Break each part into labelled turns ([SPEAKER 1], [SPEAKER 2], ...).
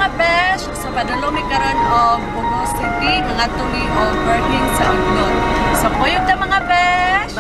[SPEAKER 1] mga besh, sa padulong karon og Bogo City nga tumi og parking sa Uglon. So kuyog ta mga besh.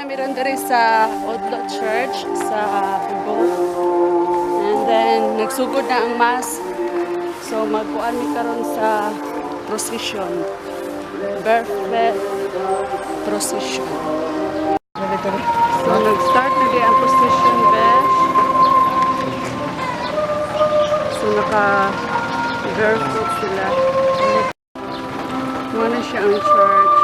[SPEAKER 1] Meron diri sa Odlo Church sa Bogo. And then nagsugod na ang mass. So magkuan mi karon sa procession. Birthday procession. So nag-start na di ang procession, besh. So naka-barefoot sila. Muna siya ang church.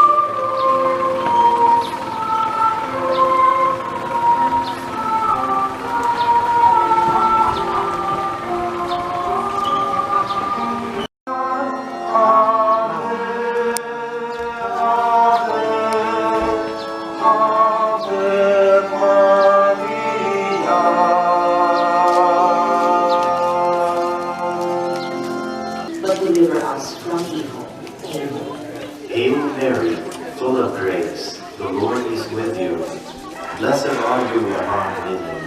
[SPEAKER 2] Deliver us from evil. Amen.
[SPEAKER 3] Hail Mary, full of grace, the Lord is with you. Blessed are you among women,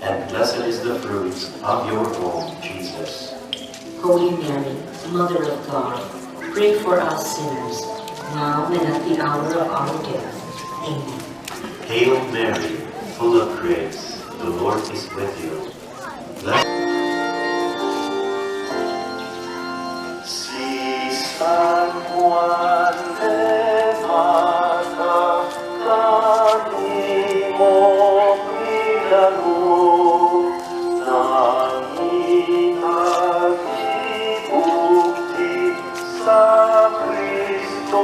[SPEAKER 3] and blessed is the fruit of your womb, Jesus.
[SPEAKER 2] Holy Mary, Mother of God, pray for us sinners, now and at the hour of our death. Amen.
[SPEAKER 3] Hail Mary, full of grace, the Lord is with you. Blessed San Juan de Mata, kanimo milagro, nangita ibukti sa Kristo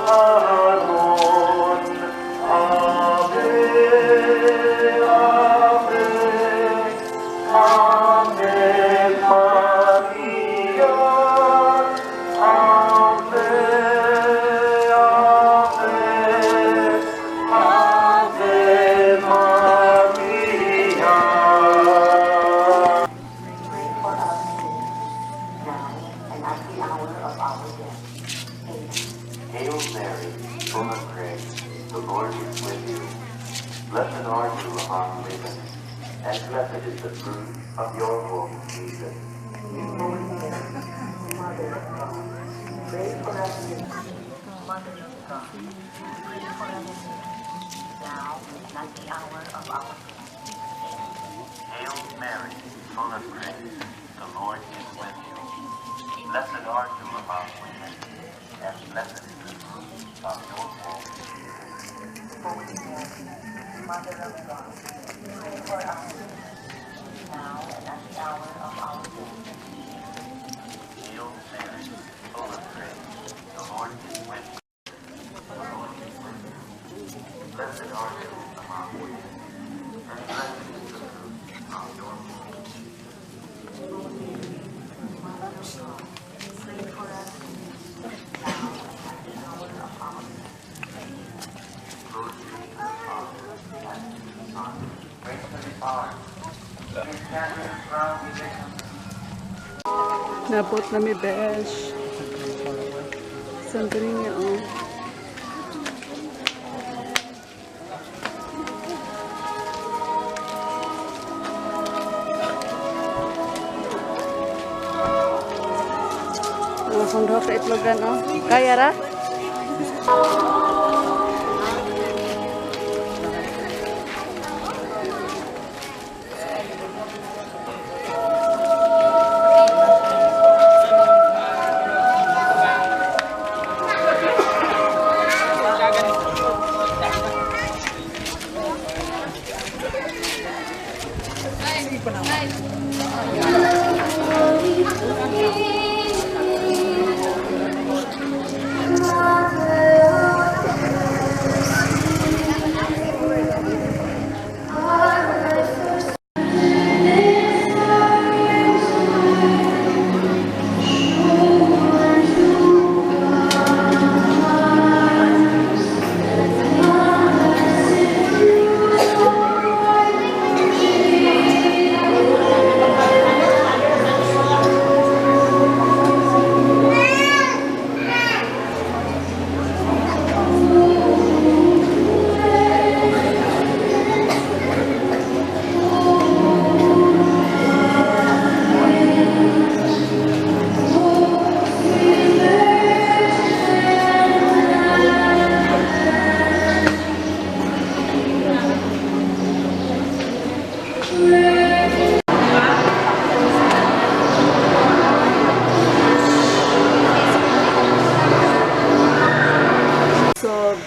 [SPEAKER 3] anon. Ave, Ave, Ave Maria. Hail Mary, full of grace, the Lord is with you. Blessed are you among women, and blessed is the fruit of your womb, Jesus.
[SPEAKER 2] Holy Mary, Mother of God, pray for us sinners, Mother of God, pray for us sinners, now and at the hour of our death.
[SPEAKER 3] Hail Mary, full of grace, the Lord is with you. Blessed are you among women, and blessed is the fruit of your womb.
[SPEAKER 2] Holy Mary, Mother of God, pray for us sinners, now and at the hour of our death.
[SPEAKER 3] Hail Mary, full of grace, the Lord is with you. Blessed are you among women, and blessed is the fruit of your womb.
[SPEAKER 2] Pray for us sinners, now and at the hour of our death.
[SPEAKER 3] Glory be to the Father, and to the Son, praise to the Father. His standard is proud religion.
[SPEAKER 1] Nabot na mi besh. Sandali niya oh. Kung doon ka itlogan oh. Kaya ra?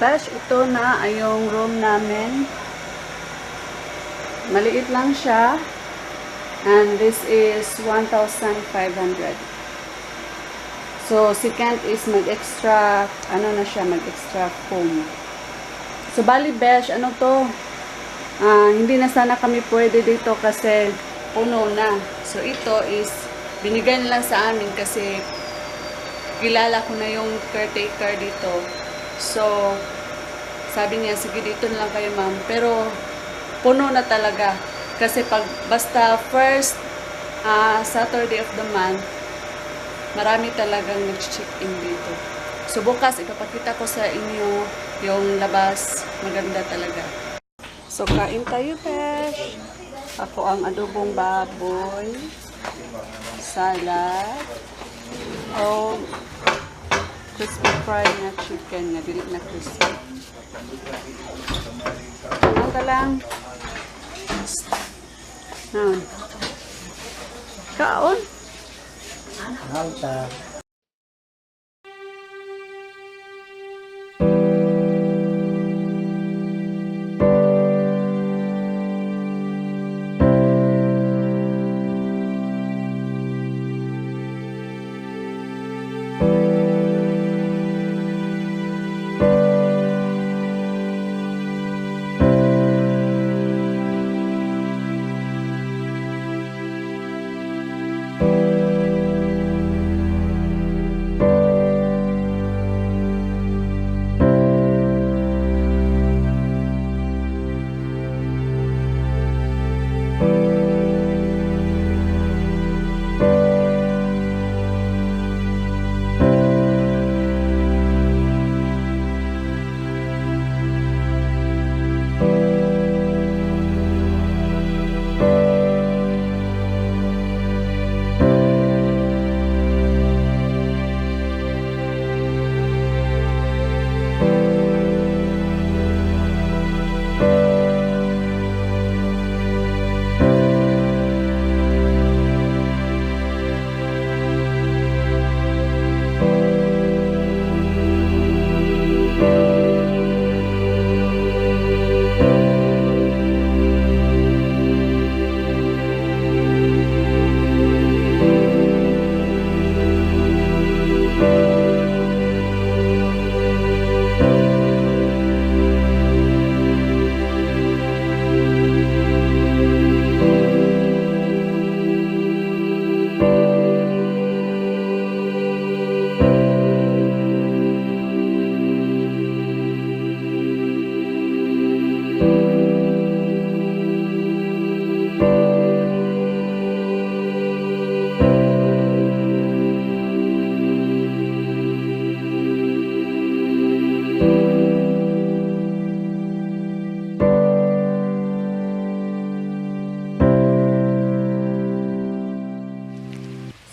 [SPEAKER 1] Besh, ito na ay yung room namin. Maliit lang siya. And this is 1,500. So, si Kent is mag-extra, ano na siya, mag-extra foam. So, bali Besh, ano to? Hindi na sana kami pwede dito kasi puno na. So, ito is binigay nila sa amin kasi kilala ko na yung caretaker dito. So, sabi niya, sige dito na lang kayo ma'am. Pero, puno na talaga. Kasi pag, basta first Saturday of the month, marami talagang nag-check-in dito. So, bukas, ipapakita ko sa inyo yung labas. Maganda talaga. So, kain tayo, Besh. Ako ang adobong baboy, salad, o crispy fried na chicken na dili na crispy. Ano ka lang? Kaon?
[SPEAKER 4] Alta.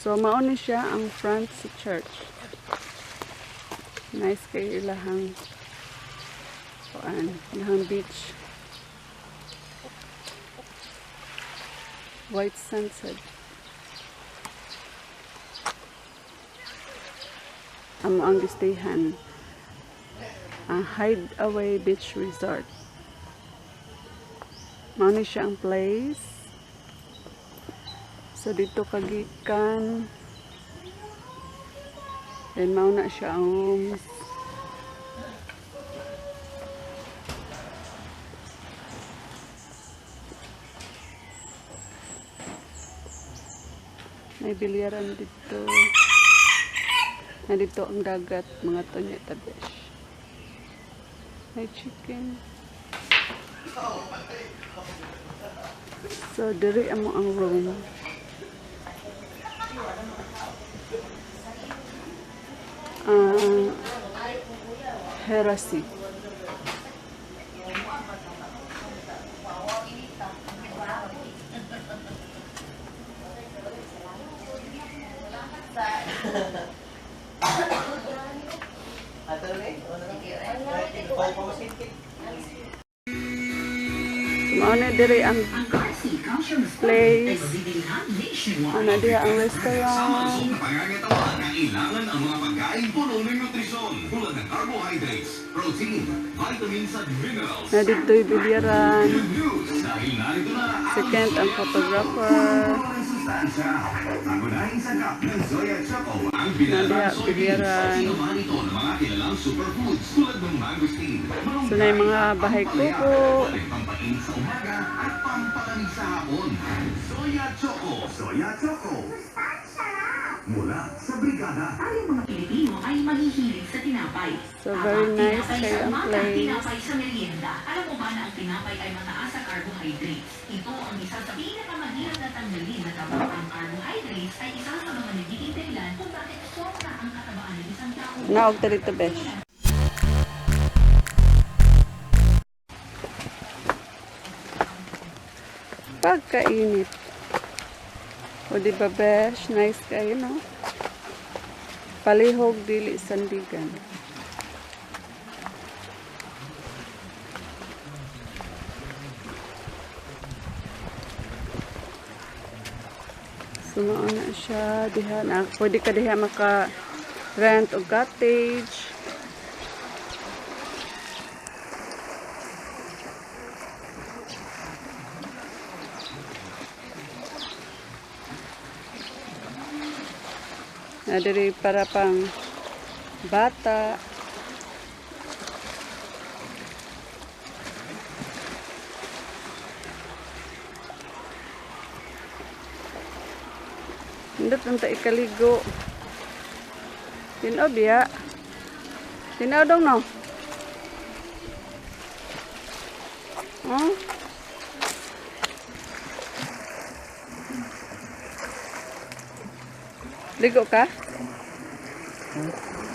[SPEAKER 1] So, mauni siya ang front sa church. Nice kay ilahang ilahang beach. White sunset. Amo ang gistayhan. Ang Hideaway Beach Resort. Mauni siya ang place. So, dito kagikan. Then, mauna siya ang rooms. May bilyaran dito. Na dito ang dagat, mga tonya tabesh. May chicken. So, diri amo ang room. Heresy. Mauna diri ang place. Ano diha ang restaurant.
[SPEAKER 4] Pangangatawan na ilangan ang mga pagkain puno ng nutrisyon tulad ng carbohydrates, protein, vitamins at minerals.
[SPEAKER 1] Na dito'y bilyaran.
[SPEAKER 4] Good news dahil narito na ang
[SPEAKER 1] Second ang photographer.
[SPEAKER 4] ang sustansya. Ang unahing sagap ng Zoya Choco ang
[SPEAKER 1] Nadiha,
[SPEAKER 4] binalang soybeans.
[SPEAKER 1] bilyaran.
[SPEAKER 4] Sinuman ito ng mga kilalang superfoods tulad ng mangosteen.
[SPEAKER 1] So na yung mga bahay kuko.
[SPEAKER 4] May pampainit sa umaga at pampatanig sa hapon. Zoya Choco. Zoya Choco. Mula sa Brigada.
[SPEAKER 5] Tayong mga Pilipino ay mahihilig sa tinapay.
[SPEAKER 1] So very nice kayo ang place.
[SPEAKER 5] Tinapay sa merienda. Alam mo ba na ang tinapay ay mataas sa carbohydrates? Ito ang isa sa pinakamahirap na tanggalin na kapag ang carbohydrates ay isa sa mga nagiging dahilan kung bakit sobra ang katabaan ng isang tao.
[SPEAKER 1] Naog ta dito, besh. Pagkainit. O di ba, besh? Nice kayo, no? Palihog, dili, sandigan. Sunoon na siya. Diha na. Pwede ka diha maka-rent o cottage. Nadiri para pang bata. Hindot unta ikaligo. Tinaw biya. Tinaw dong no. Oh. Ligo ka?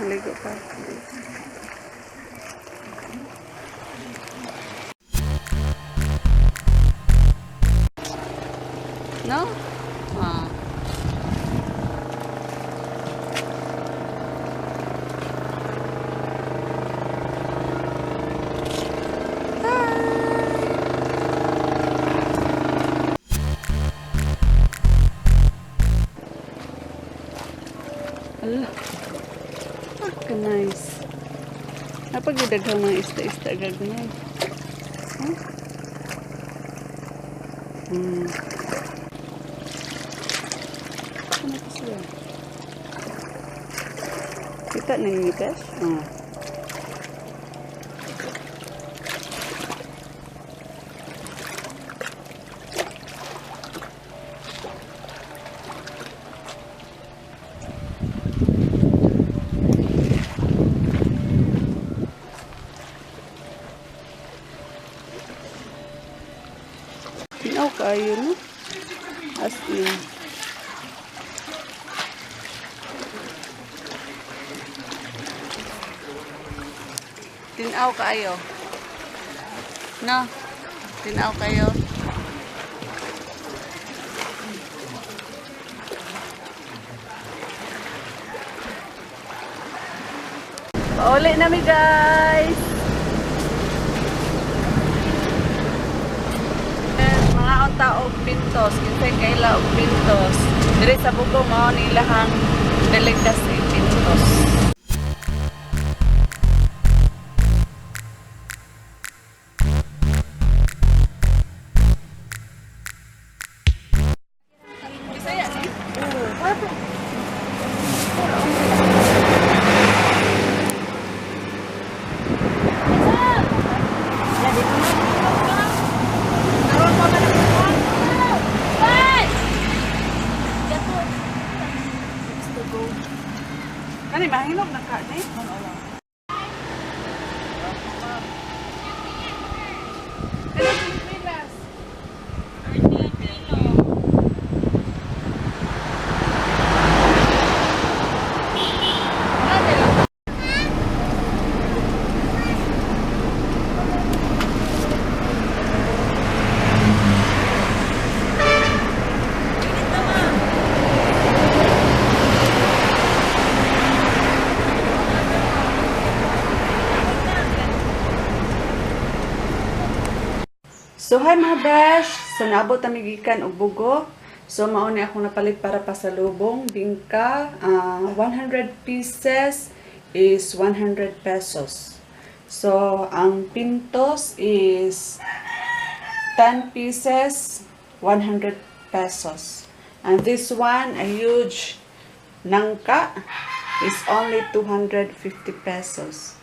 [SPEAKER 1] Ligo ka. No? Ah. Allah. Nice. Apa gidaghang mga isda-isda gagnay. Huh? Ano to siya? Kita ninyo guys? Tinaw kayo, no? As in. Tinaw kayo. No? Tinaw kayo. Pauli na mi guys. Mga unta og pintos, kinsay kaila og pintos. Diri sa Bugo mao ni ilahang delicacy pintos. Bisaya ni? Kani ba? So, hi mga besh! So, naabot na migikan og bugo. So, mauni akong napalit para pasalubong. Bingka, 100 pieces is 100 pesos. So, ang pintos is 10 pieces, 100 pesos. And this one, a huge nangka, is only 250 pesos.